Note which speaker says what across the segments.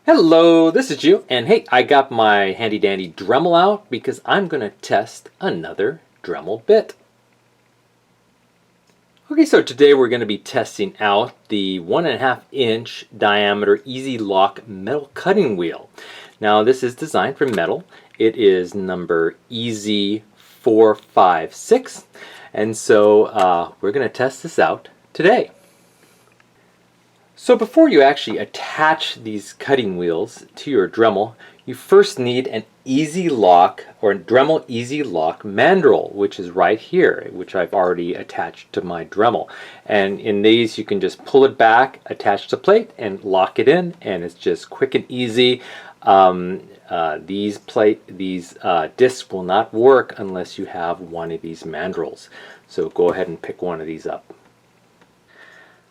Speaker 1: Hello, this is Ju, and hey, I got my handy dandy Dremel out because I'm going to test another Dremel bit. Okay, so today we're going to be testing out the 1.5 inch diameter EZ Lock metal cutting wheel. Now this is designed for metal. It is number EZ456, and so we're going to test this out today. So before you actually attach these cutting wheels to your Dremel, you first need an EZ Lock or Dremel EZ Lock Mandrel, which is right here, which I've already attached to my Dremel. And in these you can just pull it back, attach the plate, and lock it in, and it's just quick and easy. These discs will not work unless you have one of these mandrels. So go ahead and pick one of these up.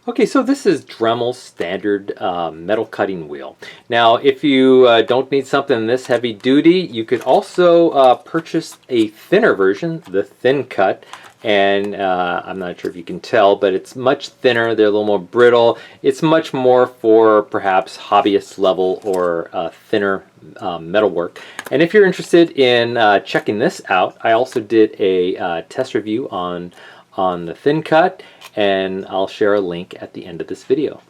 Speaker 1: Okay, so this is Dremel's standard metal cutting wheel. Now, if you don't need something this heavy duty, you could also purchase a thinner version, the thin cut. And I'm not sure if you can tell, but it's much thinner. They're a little more brittle. It's much more for perhaps hobbyist level or thinner metalwork. And if you're interested in checking this out, I also did a test review on the thin cut, and I'll share a link at the end of this video.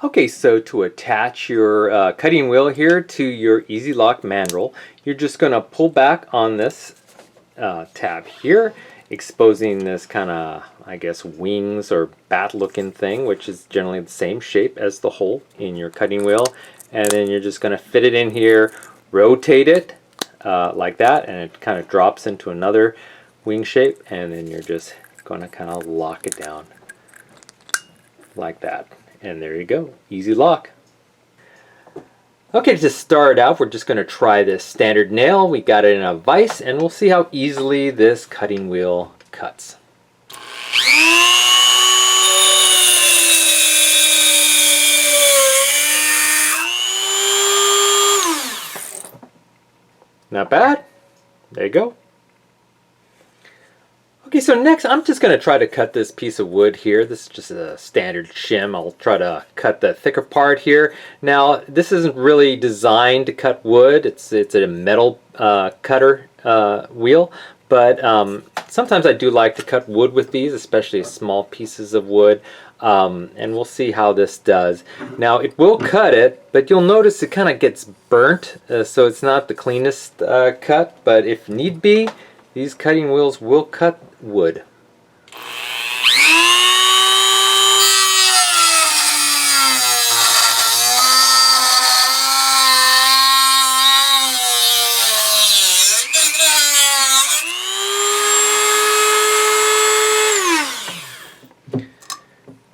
Speaker 1: Okay, so to attach your cutting wheel here to your EZ Lock Mandrel, you're just going to pull back on this tab here, exposing this kind of, I guess, wings or bat looking thing, which is generally the same shape as the hole in your cutting wheel. And then you're just going to fit it in here, rotate it like that, and it kind of drops into another wing shape, and then you're just going to kind of lock it down like that, and there you go, easy lock. Okay, to start out, we're just going to try this standard nail. We got it in a vise, and we'll see how easily this cutting wheel cuts. Not bad. There you go. Okay, so next I'm just going to try to cut this piece of wood here. This is just a standard shim. I'll try to cut the thicker part here. Now, this isn't really designed to cut wood. It's a metal cutter wheel, but sometimes I do like to cut wood with these, especially small pieces of wood, and we'll see how this does. Now, it will cut it, but you'll notice it kind of gets burnt, so it's not the cleanest cut, but if need be, these cutting wheels will cut wood.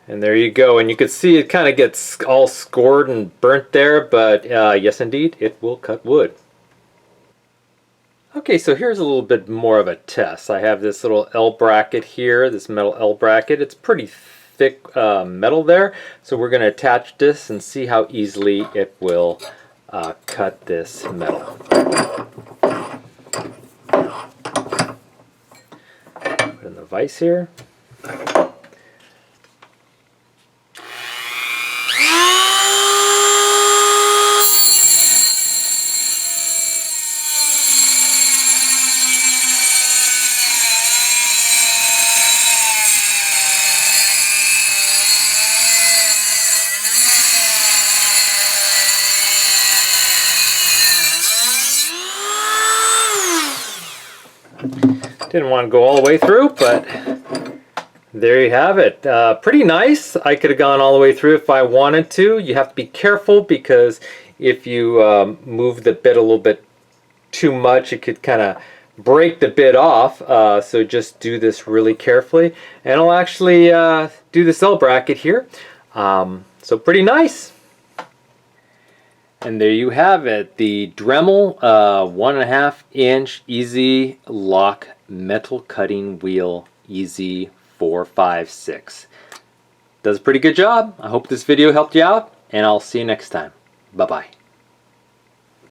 Speaker 1: And there you go, and you can see it kind of gets all scored and burnt there, but yes indeed, it will cut wood. Okay, so here's a little bit more of a test. I have this little L bracket here, this metal L bracket. It's pretty thick metal there, so we're going to attach this and see how easily it will cut this metal. Put in the vise here. Didn't want to go all the way through, but there you have it. Pretty nice. I could have gone all the way through if I wanted to. You have to be careful because if you move the bit a little bit too much, it could kind of break the bit off. So just do this really carefully. And I'll actually do this L bracket here. So pretty nice. And there you have it, the Dremel 1.5 inch EZ Lock metal cutting wheel EZ456. Does a pretty good job. I hope this video helped you out, and I'll see you next time. Bye-bye.